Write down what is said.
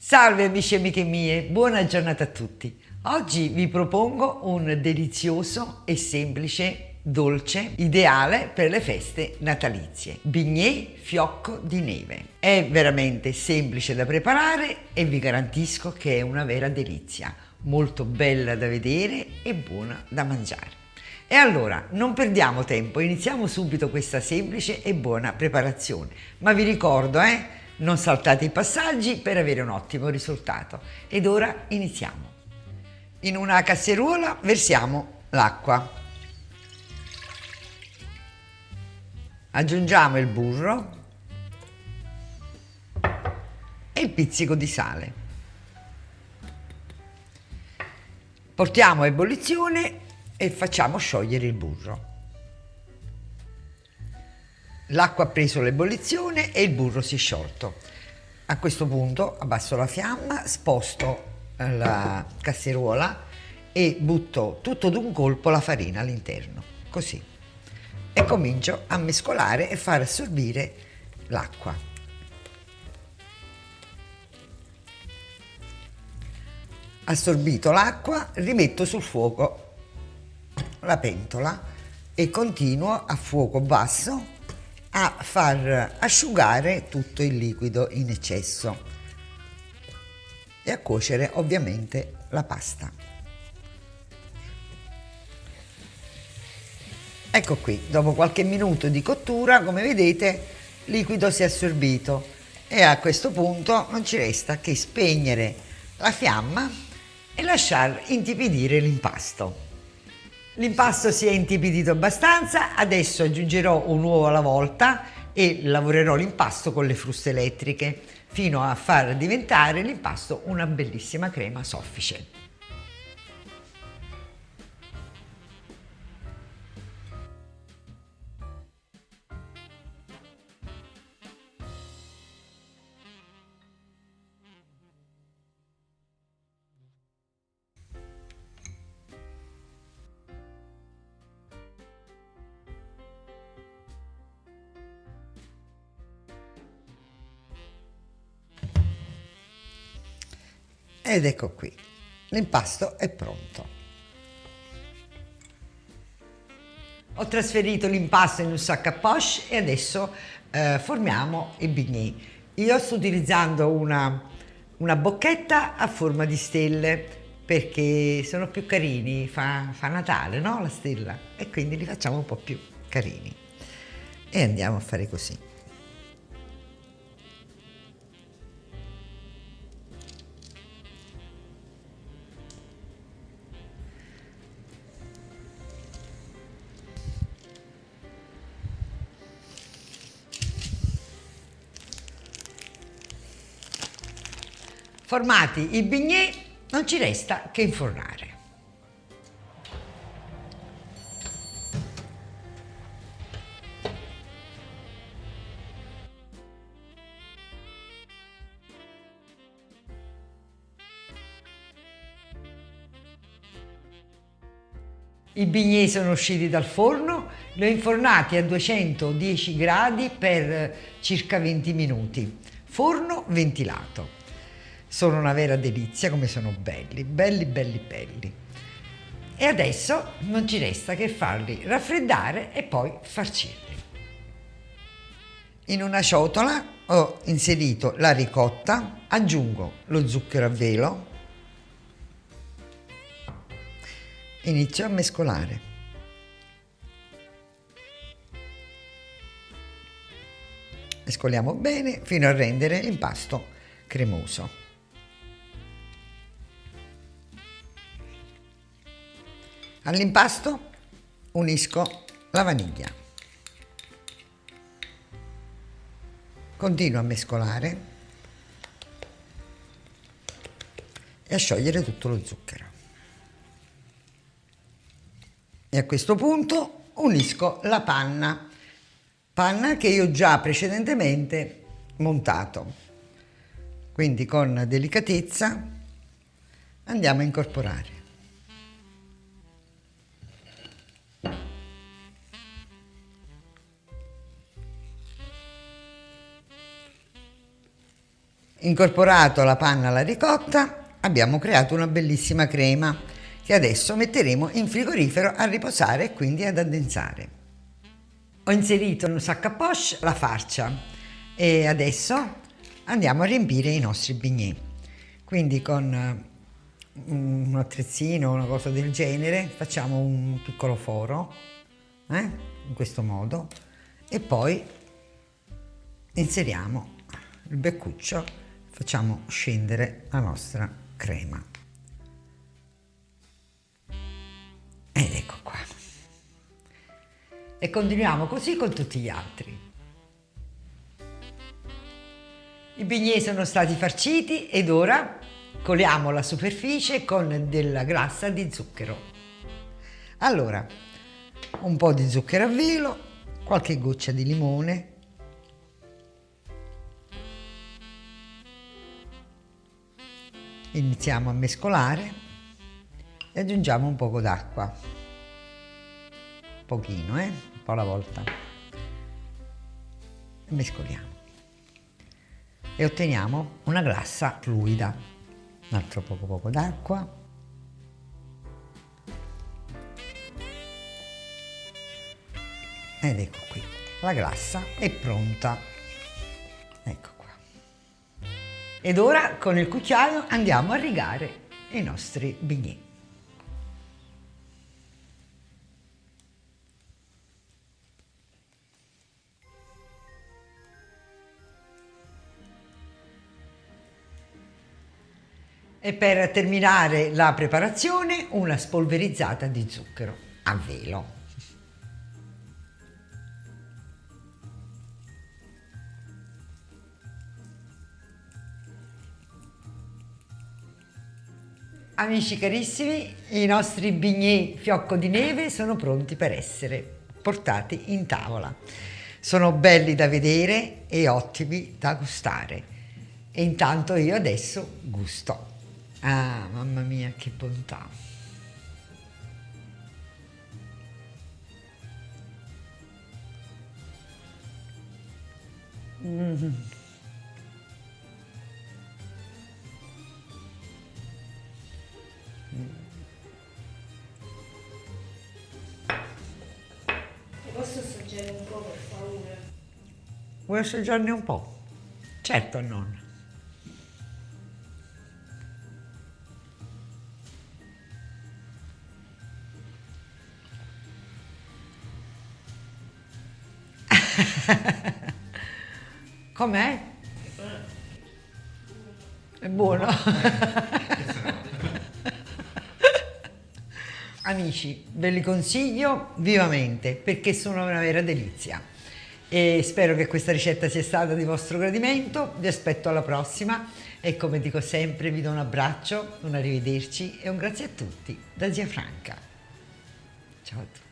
Salve amici e amiche mie, buona giornata a tutti. Oggi vi propongo un delizioso e semplice dolce ideale per le feste natalizie. Bignè fiocco di neve. È veramente semplice da preparare e vi garantisco che è una vera delizia, molto bella da vedere e buona da mangiare. E allora, non perdiamo tempo, iniziamo subito questa semplice e buona preparazione. Ma vi ricordo, non saltate i passaggi per avere un ottimo risultato. Ed ora iniziamo. In una casseruola versiamo l'acqua. Aggiungiamo il burro e il pizzico di sale. Portiamo a ebollizione e facciamo sciogliere il burro. L'acqua ha preso l'ebollizione e il burro si è sciolto. A questo punto abbasso la fiamma, sposto la casseruola e butto tutto d'un colpo la farina all'interno, così. E comincio a mescolare e far assorbire l'acqua. Assorbito l'acqua, rimetto sul fuoco la pentola e continuo a fuoco basso a far asciugare tutto il liquido in eccesso e a cuocere ovviamente la pasta. Ecco qui, dopo qualche minuto di cottura, come vedete, il liquido si è assorbito e a questo punto non ci resta che spegnere la fiamma e lasciar intipidire l'impasto. L'impasto si è intipidito abbastanza, adesso aggiungerò un uovo alla volta e lavorerò l'impasto con le fruste elettriche fino a far diventare l'impasto una bellissima crema soffice. Ed ecco qui, l'impasto è pronto. Ho trasferito l'impasto in un sac à poche e adesso formiamo i bignè. Io sto utilizzando una bocchetta a forma di stelle perché sono più carini, fa Natale, no? La stella, e quindi li facciamo un po' più carini. E andiamo a fare così. Formati i bignè, non ci resta che infornare. I bignè sono usciti dal forno, li ho infornati a 210 gradi per circa 20 minuti, forno ventilato. Sono una vera delizia, come sono belli, belli, belli, belli. E adesso non ci resta che farli raffreddare e poi farcirli. In una ciotola ho inserito la ricotta, aggiungo lo zucchero a velo, inizio a mescolare. Mescoliamo bene fino a rendere l'impasto cremoso. All'impasto unisco la vaniglia. Continuo a mescolare e a sciogliere tutto lo zucchero. E a questo punto unisco la panna che io ho già precedentemente montato. Quindi con delicatezza andiamo a incorporare. Incorporato la panna alla ricotta, abbiamo creato una bellissima crema che adesso metteremo in frigorifero a riposare e quindi ad addensare. Ho inserito in un sac à poche la farcia e adesso andiamo a riempire i nostri bignè. Quindi con un attrezzino o una cosa del genere facciamo un piccolo foro, in questo modo, e poi inseriamo il beccuccio, facciamo scendere la nostra crema ed ecco qua, e continuiamo così con tutti gli altri. I bignè sono stati farciti ed ora coliamo la superficie con della glassa di zucchero. Allora, un po' di zucchero a velo, qualche goccia di limone, iniziamo a mescolare e aggiungiamo un poco d'acqua, pochino, un po' alla volta, e mescoliamo e otteniamo una glassa fluida. Un altro poco d'acqua, ed ecco qui, la glassa è pronta, ecco qua. Ed ora con il cucchiaio andiamo a rigare i nostri bignè. E per terminare la preparazione una spolverizzata di zucchero a velo. Amici carissimi, i nostri bignè fiocco di neve sono pronti per essere portati in tavola. Sono belli da vedere e ottimi da gustare. E intanto io adesso gusto. Ah, mamma mia, che bontà! Posso assaggiare un po', per favore? Vuoi assaggiarne un po'? Certo, nonna. Com'è? È buono. Amici, ve li consiglio vivamente perché sono una vera delizia e spero che questa ricetta sia stata di vostro gradimento. Vi aspetto alla prossima e come dico sempre vi do un abbraccio, un arrivederci e un grazie a tutti da zia Franca. Ciao a tutti.